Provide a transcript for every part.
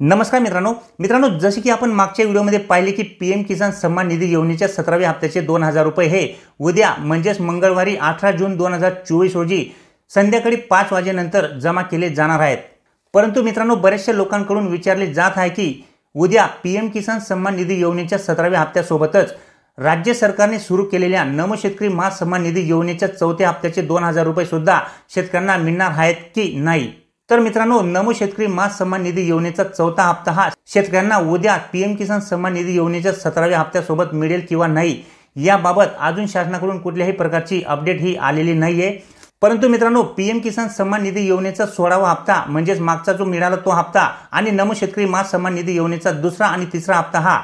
नमस्कार मित्रांनो जसे की आपण मागच्या व्हिडिओमध्ये पाहिले की पीएम किसान सन्मान निधी योजनेच्या 17व्या हप्त्याचे 2000 रुपये हे उद्या म्हणजेच मंगळवारी 18 जून 2024 रोजी संध्याकाळी 5 वाजेनंतर जमा केले जाणार आहेत। परंतु मित्रांनो बरेचशा लोकांकडून विचारले जात आहे की उद्या पीएम किसान सन्मान निधी योजनेच्या 17व्या हप्त्यासोबतच राज्य सरकारने सुरू केलेल्या नमो शेतकरी महासन्मान निधी योजनेच्या 4थ्या हप्त्याचे 2000 रुपये सुद्धा शेतकऱ्यांना मिळणार आहेत की नाही। तर मित्रांनो नमो शेतकरी महासन्मान निधी योजनेचा 4था हप्ता हा शेतकऱ्यांना उद्या पीएम किसान सन्मान निधी योजनेच्या 17व्या हप्त्यासोबत मिळेल किंवा नाही याबाबत अजून शासनाकडून कुठल्याही प्रकारची अपडेट ही आलेली नाहीये। परंतु मित्रांनो पीएम किसान सन्मान निधी योजनेचा 16वा हप्ता म्हणजेच मागचा जो मिळाला तो हप्ता आणि नमो शेतकरी महासन्मान निधी योजनेचा 2रा आणि 3रा हप्ता हा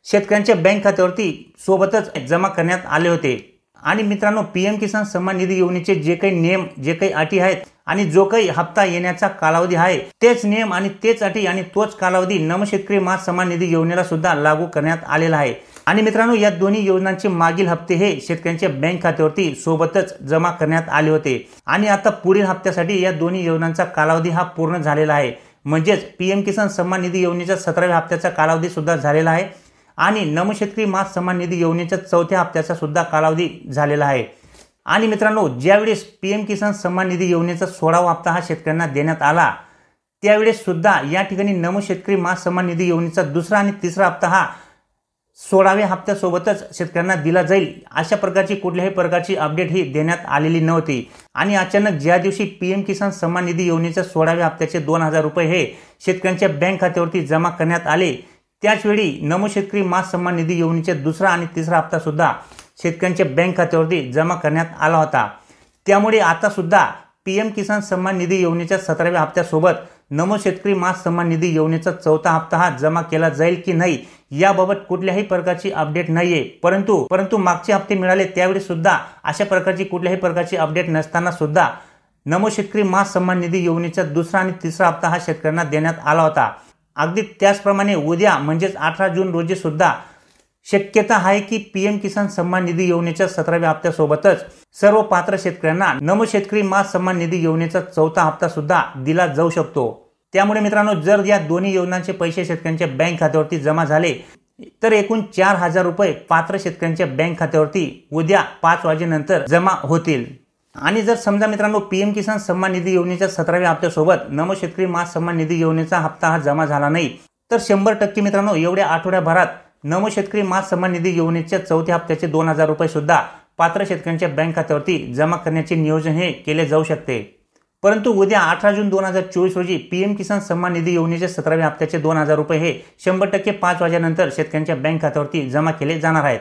शेतकऱ्यांच्या बँक खात्यावरती सोबतच जमा करण्यात आले होते। आणि मित्रांनो पीएम किसान सन्मान निधी योजनेचे जे काही नियम जे काही अटी आहेत आणि जो काही हप्ता येण्याचा कालावधी आहे तेच नियम आणि तेच अटी आणि तोच कालावधी नमो शेतकरी महासन्मान निधी योजनेला सुद्धा लागू करण्यात आलेला आहे। आणि मित्रांनो या दोन्ही योजनांचे मागील हप्ते हे शेतकऱ्यांच्या बँक खात्यावरती सोबतच जमा करण्यात आले होते आणि आता पुढील हप्त्यासाठी या दोन्ही योजनांचा कालावधी हा पूर्ण झालेला आहे। म्हणजेच पीएम किसान सन्मान निधी योजनेच्या 17व्या हप्त्याचा कालावधी सुद्धा झालेला आहे आणि नमो शेतकरी महासन्मान निधी योजनेच्या 4थ्या हप्त्याचा सुद्धा कालावधी झालेला आहे। आणि मित्रांनो ज्यावेळेस पीएम किसान सन्मान निधी योजनेचा 16वा हप्ता हा शेतकऱ्यांना देण्यात आला त्यावेळेस सुद्धा या ठिकाणी नमो शेतकरी महासन्मान निधी योजनेचा 2रा आणि 3रा हप्ता हा 16व्या हप्त्यासोबतच शेतकऱ्यांना दिला जाईल अशा प्रकारची कुठल्याही प्रकारची अपडेट ही देण्यात आलेली नव्हती। आणि अचानक ज्या दिवशी पीएम किसान सन्मान निधी योजनेच्या 16व्या हप्त्याचे 2000 रुपये हे शेतकऱ्यांच्या बँक खात्यावरती जमा करण्यात आले त्याचवेळी नमो शेतकरी महासन्मान निधी योजनेचे 2रा आणि 3रा हप्ता सुद्धा शेतकऱ्यांच्या बँक खात्यावरती जमा करण्यात आला होता। त्यामुळे आता सुद्धा पीएम किसान सन्मान निधी योजनेच्या 17व्या हप्त्यासोबत नमो शेतकरी महासन्मान निधी योजनेचा 4था हप्ता हा जमा केला जाईल की नाही याबाबत कुठल्याही प्रकारची अपडेट नाहीये। परंतु मागचे हप्ते मिळाले त्यावेळी सुद्धा अशा प्रकारची कुठल्याही प्रकारची अपडेट नसताना सुद्धा नमो शेतकरी महासन्मान निधी योजनेचा 2रा आणि 3रा हप्ता हा शेतकऱ्यांना देण्यात आला होता। अगदी त्याचप्रमाणे उद्या म्हणजेच 18 जून रोजी सुद्धा शक्यता आहे की पीएम किसान सन्मान निधी योजनेच्या 17व्या हप्त्यासोबतच सर्व पात्र शेतकऱ्यांना नमो शेतकरी महासन्मान निधी योजनेचा 4था हप्ता सुद्धा दिला जाऊ शकतो। त्यामुळे मित्रांनो जर या दोन्ही योजनांचे पैसे शेतकऱ्यांच्या बँक खात्यावरती जमा झाले तर एकूण 4000 रुपये पात्र शेतकऱ्यांच्या बँक खात्यावरती उद्या 5 वाजेनंतर जमा होतील। आणि जर समजा मित्रांनो पीएम किसान सन्मान निधी योजनेच्या 17व्या हप्त्यासोबत नमो शेतकरी महासन्मान निधी योजनेचा हप्ता हा जमा झाला नाही तर 100% मित्रांनो एवढ्या आठवड्याभरात नमो शेतकरी महासन्मान निधी योजनेच्या 4थ्या हप्त्याचे 2000 रुपये सुद्धा पात्र शेतकऱ्यांच्या बँक खात्यावरती जमा करण्याचे नियोजन हे केले जाऊ शकते। परंतु उद्या 18 जून 2024 रोजी पीएम किसान सन्मान निधी योजनेच्या 17व्या हप्त्याचे 2000 रुपये हे 100% 5 वाजेनंतर शेतकऱ्यांच्या बँक खात्यावरती जमा केले जाणार आहेत।